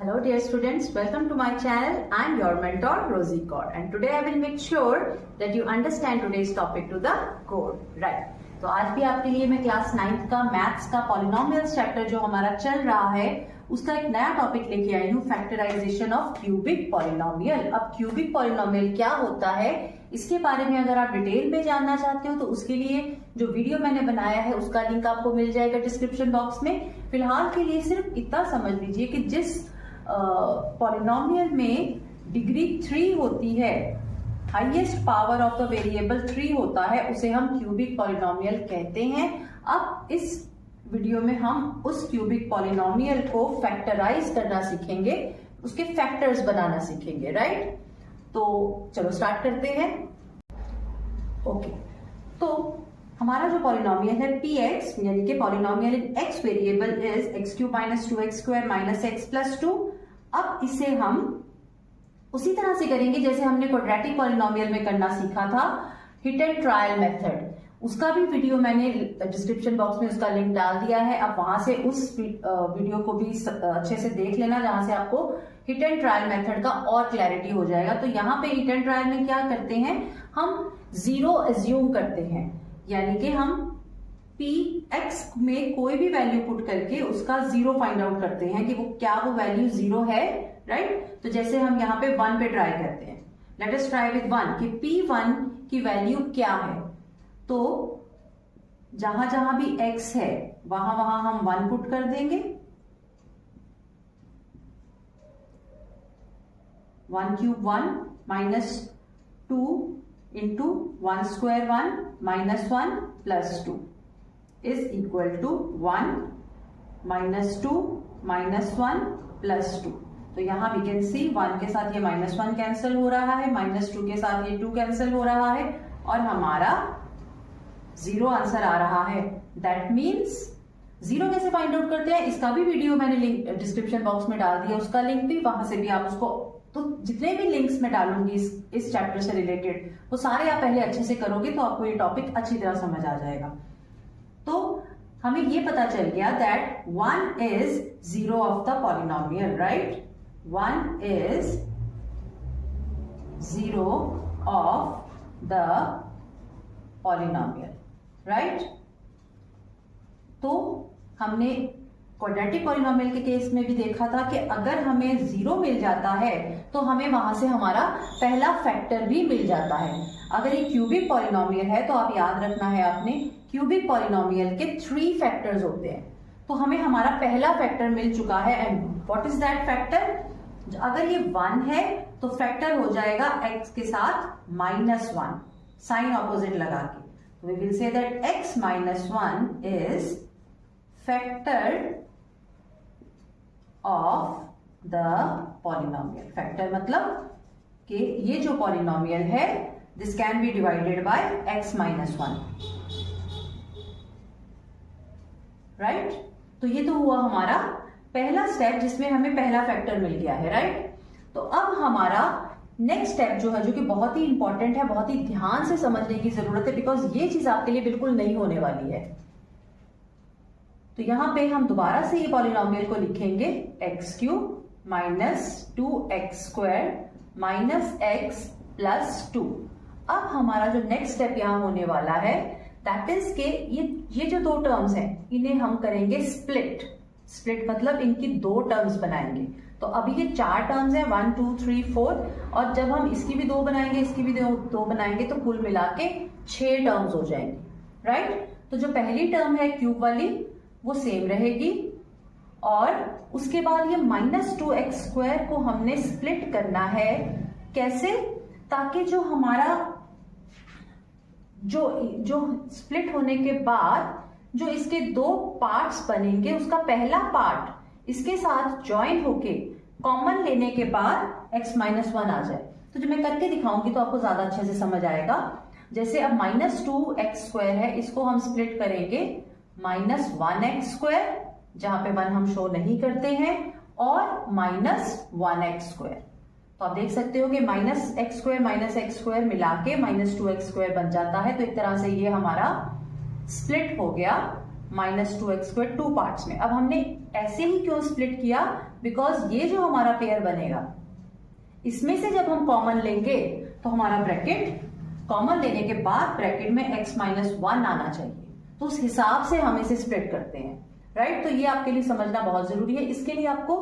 Hello dear students, welcome to my channel. I am your mentor Rosie Kaur and today I will make sure that you understand today's topic to the core. Right. तो आज भी आपके लिए मैं class 9th का maths का polynomials chapter जो हमारा चल रहा है उसका एक नया टॉपिक लेके आई हूँ, फैक्टराइजेशन ऑफ क्यूबिक पॉलिनोमियल। अब क्यूबिक पॉलिनोमियल क्या होता है इसके बारे में अगर आप डिटेल में जानना चाहते हो तो उसके लिए जो वीडियो मैंने बनाया है उसका लिंक आपको मिल जाएगा डिस्क्रिप्शन बॉक्स में। फिलहाल के लिए सिर्फ इतना समझ लीजिए कि जिस पॉलिनोमियल में डिग्री 3 होती है, highest power of the variable 3 होता है, उसे हम क्यूबिक पॉलिनोमियल कहते हैं। अब इस वीडियो में हम उस क्यूबिक पॉलिनोमियल को फैक्टराइज करना सीखेंगे, उसके फैक्टर्स बनाना सीखेंगे। राइट, तो चलो स्टार्ट करते हैं। ओके, तो हमारा जो पॉलिनोमियल है px यानी कि polynomial in x variable is x³ - 2x² - x + 2। अब इसे हम उसी तरह से करेंगे जैसे हमने क्वाड्रेटिक पॉलिनोमियल में करना सीखा था, हिट एंड ट्रायल मेथड। उसका भी वीडियो मैंने डिस्क्रिप्शन बॉक्स में उसका लिंक डाल दिया है, आप वहां से उस वीडियो को भी अच्छे से देख लेना जहां से आपको हिट एंड ट्रायल मेथड का और क्लैरिटी हो जाएगा। तो यहाँ पे हिट एंड ट्रायल में क्या करते हैं, हम 0 एज्यूम करते हैं, यानी कि हम px में कोई भी वैल्यू पुट करके उसका 0 फाइंड आउट करते हैं कि वो क्या वो वैल्यू 0 है। राइट, तो जैसे हम यहाँ पे 1 पे ट्राई करते हैं, लेट अस ट्राई विद 1 कि p1 की वैल्यू क्या है। तो जहां जहां भी x है वहां वहां हम 1 पुट कर देंगे, 1³ 1 - 2 into 1² 1 - 1 + 2 is equal to 1 - 2 - 1 + 2। तो यहां वी कैन सी 1 के साथ ये -1 कैंसिल हो रहा है, -2 के साथ ये 2 कैंसिल हो रहा है और हमारा 0 आंसर आ रहा है। दैट मीन्स 0 कैसे फाइंड आउट करते हैं इसका भी वीडियो मैंने लिंक डिस्क्रिप्शन बॉक्स में डाल दिया, उसका लिंक भी, वहां से भी आप उसको, तो जितने भी लिंक्स मैं डालूंगी इस चैप्टर से रिलेटेड वो सारे आप पहले अच्छे से करोगे तो आपको ये टॉपिक अच्छी तरह समझ आ जाएगा। तो हमें ये पता चल गया that 1 is 0 of the polynomial, right? 1 is 0 of the polynomial, right? तो हमने क्वाड्रेटिक पॉलिनोमियल के केस में भी देखा था कि अगर हमें 0 मिल जाता है तो हमें वहां से हमारा पहला फैक्टर भी मिल जाता है। अगर ये क्यूबिक पॉलिनोमियल है तो आप याद रखना है आपने, क्यूबिक पॉलिनोमियल के 3 फैक्टर्स होते हैं। तो हमें हमारा पहला फैक्टर मिल चुका है and what is that factor. अगर ये 1 है तो फैक्टर हो जाएगा x के साथ -1, साइन ऑपोजिट लगा के। We will say that x - 1 is factor of the polynomial. Factor मतलब कि ये जो पॉलिनोमियल है this can be divided by x - 1। Right, तो ये तो हुआ हमारा पहला स्टेप जिसमें हमें पहला फैक्टर मिल गया है। राइट, तो अब हमारा नेक्स्ट स्टेप जो है, जो कि बहुत ही इंपॉर्टेंट है, बहुत ही ध्यान से समझने की जरूरत है बिकॉज ये चीज आपके लिए बिल्कुल नहीं होने वाली है। तो यहां पे हम दोबारा से ये पॉलिनोमियल को लिखेंगे x³ - 2x² - x + 2। अब हमारा जो नेक्स्ट स्टेप यहां होने वाला है दैट इज के ये जो 2 टर्म्स हैं इन्हें हम करेंगे स्प्लिट। स्प्लिट मतलब इनकी 2 टर्म्स बनाएंगे। तो अभी ये 4 टर्म्स हैं, 1 2 3 4, और जब हम इसकी भी 2 बनाएंगे, इसकी भी 2 बनाएंगे तो कुल मिला के 6 टर्म्स हो जाएंगे। राइट, तो जो पहली टर्म है क्यूब वाली वो सेम रहेगी और उसके बाद ये -2x² को हमने स्प्लिट करना है। कैसे? ताकि जो हमारा जो स्प्लिट होने के बाद जो इसके 2 पार्ट्स बनेंगे उसका पहला पार्ट इसके साथ ज्वाइन होके कॉमन लेने के बाद x - 1 आ जाए। तो जो मैं करके दिखाऊंगी तो आपको ज्यादा अच्छे से समझ आएगा। जैसे अब -2x² है, इसको हम स्प्लिट करेंगे -1x², जहां पे 1 हम शो नहीं करते हैं, और -1x²। तो आप देख सकते हो कि -x² - x² मिला के -2x² बन जाता है। तो एक तरह से ये हमारा स्प्लिट हो गया -2x² 2 पार्ट्स में। अब हमने ऐसे ही क्यों स्प्लिट किया, बिकॉज ये जो हमारा पेयर बनेगा इसमें से जब हम कॉमन लेंगे तो हमारा ब्रैकेट कॉमन लेने के बाद ब्रैकेट में x माइनस 1 आना चाहिए, तो उस हिसाब से हम इसे स्प्लिट करते हैं, राइट। तो ये आपके लिए समझना बहुत जरूरी है। इसके लिए आपको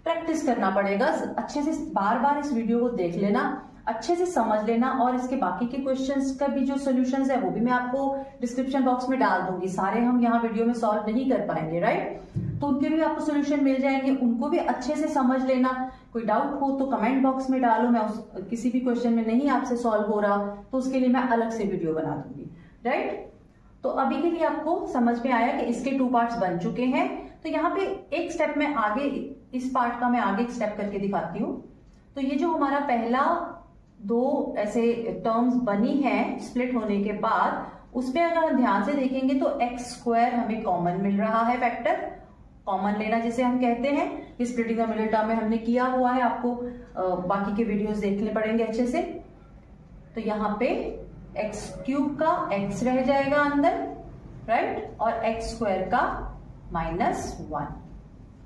प्रैक्टिस करना पड़ेगा, अच्छे से बार बार इस वीडियो को देख लेना, अच्छे से समझ लेना, और इसके बाकी के क्वेश्चंस का भी जो सॉल्यूशंस है वो भी मैं आपको डिस्क्रिप्शन बॉक्स में डाल दूंगी। सारे हम यहाँ वीडियो में सॉल्व नहीं कर पाएंगे, राइट, तो उनके भी आपको सोल्यूशन मिल जाएंगे, उनको भी अच्छे से समझ लेना। कोई डाउट हो तो कमेंट बॉक्स में डालो, मैं किसी भी क्वेश्चन में नहीं आपसे सॉल्व हो रहा तो उसके लिए मैं अलग से वीडियो बना दूंगी, राइट। तो अभी के लिए आपको समझ में आया कि इसके 2 पार्ट्स बन चुके हैं। तो यहाँ पे एक स्टेप में आगे, इस पार्ट का मैं आगे एक स्टेप करके दिखाती हूँ। तो ये जो हमारा पहला 2 ऐसे टर्म्स बनी है स्प्लिट होने के बाद, उसमें अगर हम ध्यान से देखेंगे तो x² हमें कॉमन मिल रहा है, फैक्टर कॉमन लेना जिसे हम कहते हैं। इस स्प्लिटिंग द मिडिल टर्म में हमने किया हुआ है, आपको बाकी के वीडियोस देखने पड़ेंगे अच्छे से। तो यहाँ पे x³ का x रह जाएगा अंदर, राइट, और x² का -1।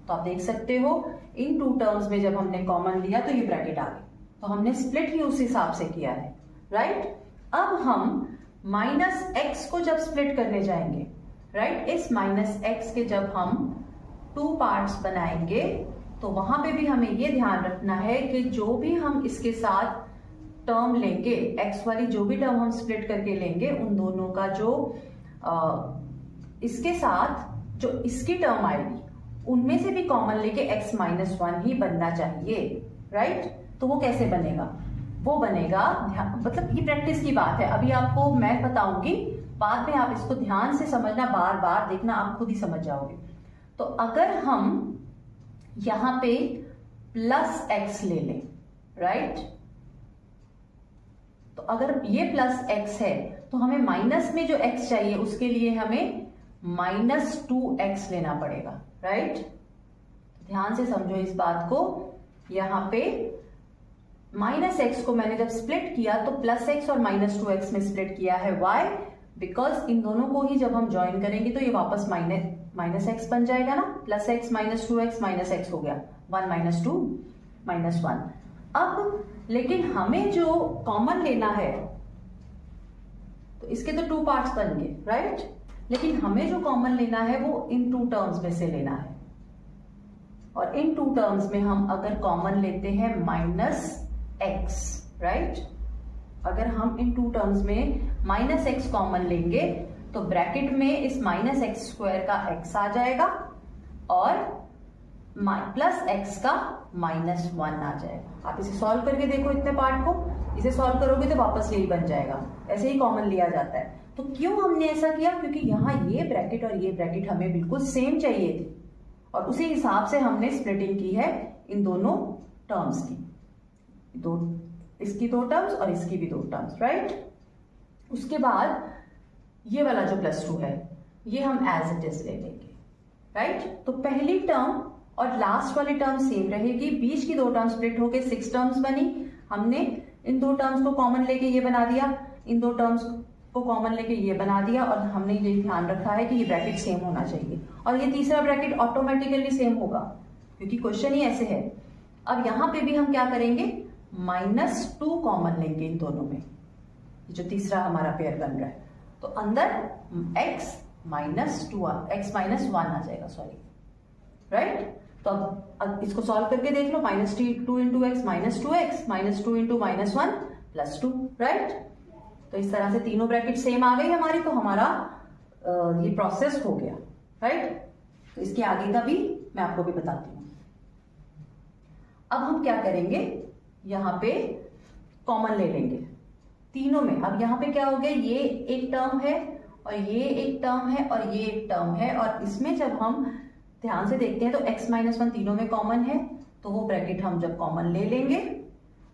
तो आप देख सकते हो इन 2 टर्म्स में जब हमने कॉमन लिया तो ये ब्रैकेट आ गई, तो हमने स्प्लिट ही उस हिसाब से किया है, राइट। अब हम -x को जब स्प्लिट करने जाएंगे, राइट, इस -x के जब हम 2 पार्ट्स बनाएंगे तो वहां पे भी हमें ये ध्यान रखना है कि जो भी हम इसके साथ टर्म लेंगे, x वाली जो भी टर्म हम स्प्लिट करके लेंगे, उन दोनों का जो इसके साथ जो इसकी टर्म आएगी उनमें से भी कॉमन लेके x माइनस 1 ही बनना चाहिए, राइट। तो वो कैसे बनेगा, वो बनेगा, मतलब ये प्रैक्टिस की बात है, अभी आपको मैं बताऊंगी, बाद में आप इसको ध्यान से समझना, बार बार देखना, आप खुद ही समझ जाओगे। तो अगर हम यहां पे +x ले लें, राइट, तो अगर ये +x है तो हमें माइनस में जो x चाहिए उसके लिए हमें -2x लेना पड़ेगा, राइट। ध्यान से समझो इस बात को। यहां पे -x को मैंने जब स्प्लिट किया तो +x और -2x में स्प्लिट किया है, वाई, बिकॉज इन दोनों को ही जब हम ज्वाइन करेंगे तो ये वापस -x बन जाएगा ना, +x -2x -x हो गया, 1 -2 -1। अब लेकिन हमें जो कॉमन लेना है, तो इसके तो 2 पार्ट्स बन गए, राइट, लेकिन हमें जो कॉमन लेना है वो इन 2 टर्म्स में से लेना है, और इन 2 टर्म्स में हम अगर कॉमन लेते हैं -x, राइट, अगर हम इन 2 टर्म्स में -x कॉमन लेंगे तो ब्रैकेट में इस -x² का x आ जाएगा और +x का -1 आ जाएगा। आप इसे सॉल्व करके देखो, इतने पार्ट को इसे सॉल्व करोगे तो वापस यही बन जाएगा, ऐसे ही कॉमन लिया जाता है। तो क्यों हमने ऐसा किया, क्योंकि यहाँ ये ब्रैकेट और ये ब्रैकेट हमें बिल्कुल सेम चाहिए थी, और उसी हिसाब से हमने स्प्लिटिंग की है इन दोनों टर्म्स की, इसकी 2 टर्म्स और इसकी भी 2 टर्म्स, राइट। उसके बाद ये वाला जो +2 है ये हम एज इट इज ले लेंगे, राइट। तो पहली टर्म और लास्ट वाली टर्म सेम रहेगी, बीच की 2 टर्म स्प्लिट होके 6 टर्म्स बनी। हमने इन 2 टर्म्स को कॉमन लेके ये बना दिया, इन 2 टर्म्स को कॉमन लेके ये बना दिया, और हमने ये ध्यान रखा है कि ये ब्रैकेट सेम होना चाहिए, और ये तीसरा ब्रैकेट ऑटोमेटिकली सेम होगा क्योंकि क्वेश्चन ही ऐसे है। अब यहाँ पे भी हम क्या करेंगे, -2 कॉमन लेंगे इन दोनों में, जो तीसरा हमारा पेयर बन रहा है, तो अंदर x -1 आ जाएगा, सॉरी, राइट। तो अब इसको सॉल्व करके देख लो, -2 into x -2x -2 into -1 +2, right. तो इस तरह से तीनों ब्रैकेट सेम आ गई हमारी, तो हमारा ये प्रोसेस हो गया, राइट। तो इसके आगे का भी मैं आपको भी बताती हूँ। अब हम क्या करेंगे, यहाँ पे कॉमन ले लेंगे तीनों में। अब यहाँ पे क्या हो गया, ये एक टर्म है और ये एक टर्म है और ये एक टर्म है, और इसमें जब हम ध्यान से देखते हैं तो x -1 तीनों में कॉमन है, तो वो ब्रैकेट हम जब कॉमन ले लेंगे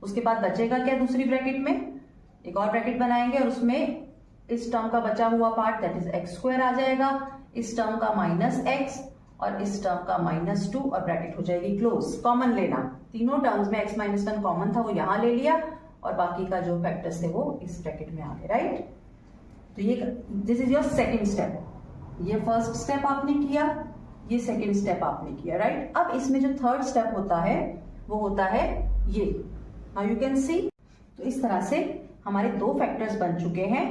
उसके बाद बचेगा क्या, दूसरी ब्रैकेट में एक और ब्रैकेट बनाएंगे और उसमें इस टर्म का बचा हुआ पार्ट दैट इज x² आ जाएगा, इस टर्म का -x और इस टर्म का -2, और ब्रैकेट हो जाएगी क्लोज। कॉमन लेना, तीनों टर्म्स में x -1 कॉमन था वो यहां ले लिया, और बाकी का जो फैक्टर्स थे वो इस ब्रैकेट में आ गए, राइट। तो ये this is your second step. ये फर्स्ट स्टेप आपने किया, ये सेकेंड स्टेप आपने किया, राइट। अब इसमें जो थर्ड स्टेप होता है वो होता है ये, नाउ यू कैन सी। तो इस तरह से हमारे 2 फैक्टर्स बन चुके हैं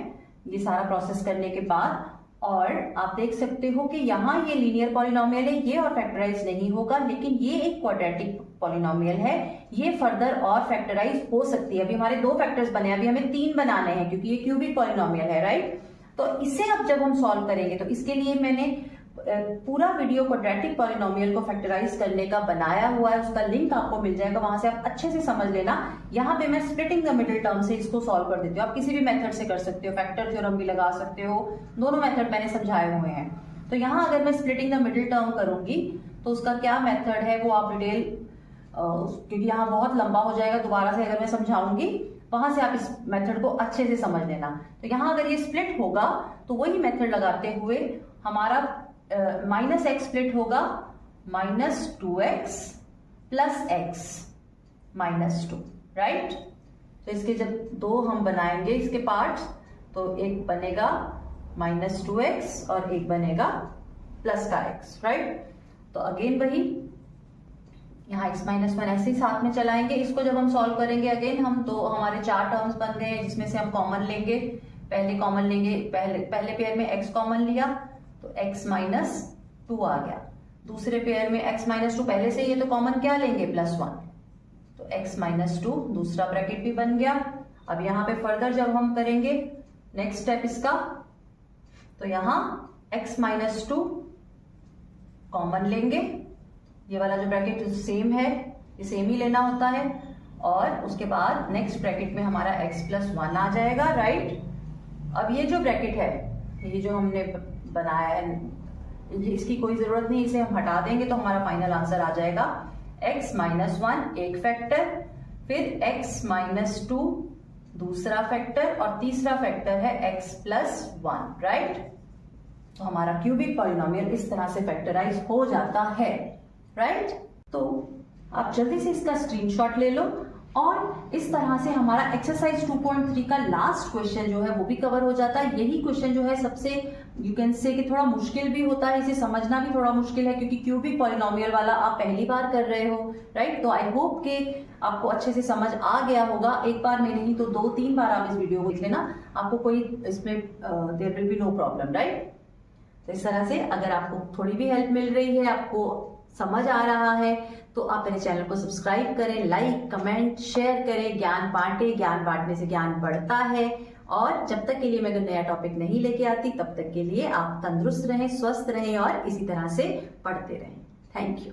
ये सारा प्रोसेस करने के बाद। और आप देख सकते हो कि यहाँ ये लीनियर पॉलिनोमियल है, ये और फैक्टराइज नहीं होगा, लेकिन ये एक क्वाड्रेटिक पॉलिनोमियल है, ये फर्दर और फैक्टराइज हो सकती है। अभी हमारे 2 फैक्टर्स बने, अभी हमें 3 बनाने हैं क्योंकि ये क्यूबिक पॉलिनोमियल है, राइट। तो इसे अब जब हम सॉल्व करेंगे तो इसके लिए मैंने पूरा वीडियो क्वाड्रेटिक पॉलिनोमियल को फैक्टराइज करने का बनाया हुआ है, उसका लिंक आपको मिल जाएगा, वहां से आप अच्छे से समझ लेना। यहाँ पे मैं स्प्लिटिंग द मिडिल टर्म से इसको सॉल्व कर देती हूँ, आप किसी भी मेथड से कर सकते हो, फैक्टर थ्योरम भी लगा सकते हो, दोनों मेथड मैंने समझाए हुए हैं। तो यहाँ अगर मैं स्प्लिटिंग द मिडिल टर्म करूंगी तो उसका क्या मेथड है वो आप डिटेल, क्योंकि यहाँ बहुत लंबा हो जाएगा, दोबारा से अगर मैं समझाऊंगी वहां से आप इस मेथड को अच्छे से समझ लेना। तो यहाँ अगर ये स्प्लिट होगा तो वही मेथड लगाते हुए हमारा माइनस एक्स स्प्लिट होगा -2x प्लस एक्स -2, राइट। तो इसके जब 2 हम बनाएंगे इसके पार्ट्स, तो एक बनेगा -2x और एक बनेगा प्लस का x, राइट। तो अगेन वही यहाँ x -1 ऐसे ही साथ में चलाएंगे। इसको जब हम सॉल्व करेंगे अगेन हम हमारे 4 टर्म्स बन गए जिसमें से हम कॉमन लेंगे। पहले कॉमन लेंगे, पहले पेयर में x कॉमन लिया तो x -2 आ गया। दूसरे पेयर में x -2 पहले से ये तो कॉमन क्या लेंगे +1, तो x -2 दूसरा ब्रैकेट भी बन गया। अब यहाँ पे फर्दर जब हम करेंगे नेक्स्ट स्टेप इसका, तो यहाँ x -2 कॉमन लेंगे, ये वाला जो ब्रैकेट सेम है, ये सेम ही लेना होता है, और उसके बाद नेक्स्ट ब्रैकेट में हमारा x +1 आ जाएगा, राइट। अब ये जो ब्रैकेट है, ये जो हमने बनाया है, इसकी कोई जरूरत नहीं, इसे हम हटा देंगे तो हमारा फाइनल आंसर आ जाएगा x -1 एक फैक्टर, फिर x -2 दूसरा फैक्टर, और तीसरा फैक्टर है x +1, राइट। तो हमारा क्यूबिक पॉलिनोमियल इस तरह से फैक्टराइज हो जाता है, राइट। तो आप जल्दी से इसका स्क्रीनशॉट ले लो, और इस तरह से हमारा एक्सरसाइज 2.3 का लास्ट क्वेश्चन जो है वो भी कवर हो जाता है। यही क्वेश्चन जो है सबसे यू कैन से कि थोड़ा मुश्किल भी होता है, इसे समझना भी थोड़ा मुश्किल है क्योंकि क्यूबिक पॉलिनोमियल वाला आप पहली बार कर रहे हो, राइट। तो आई होप कि आपको अच्छे से समझ आ गया होगा। एक बार में नहीं तो 2-3 बार आप इस वीडियो को देख लेना, आपको कोई इसमें there will be no problem, right. तो इस तरह से अगर आपको थोड़ी भी हेल्प मिल रही है, आपको समझ आ रहा है, तो आप मेरे चैनल को सब्सक्राइब करें, लाइक कमेंट शेयर करें, ज्ञान बांटें, ज्ञान बांटने से ज्ञान बढ़ता है। और जब तक के लिए मैं कोई नया टॉपिक नहीं लेके आती तब तक के लिए आप तंदुरुस्त रहें, स्वस्थ रहें और इसी तरह से पढ़ते रहें। Thank you.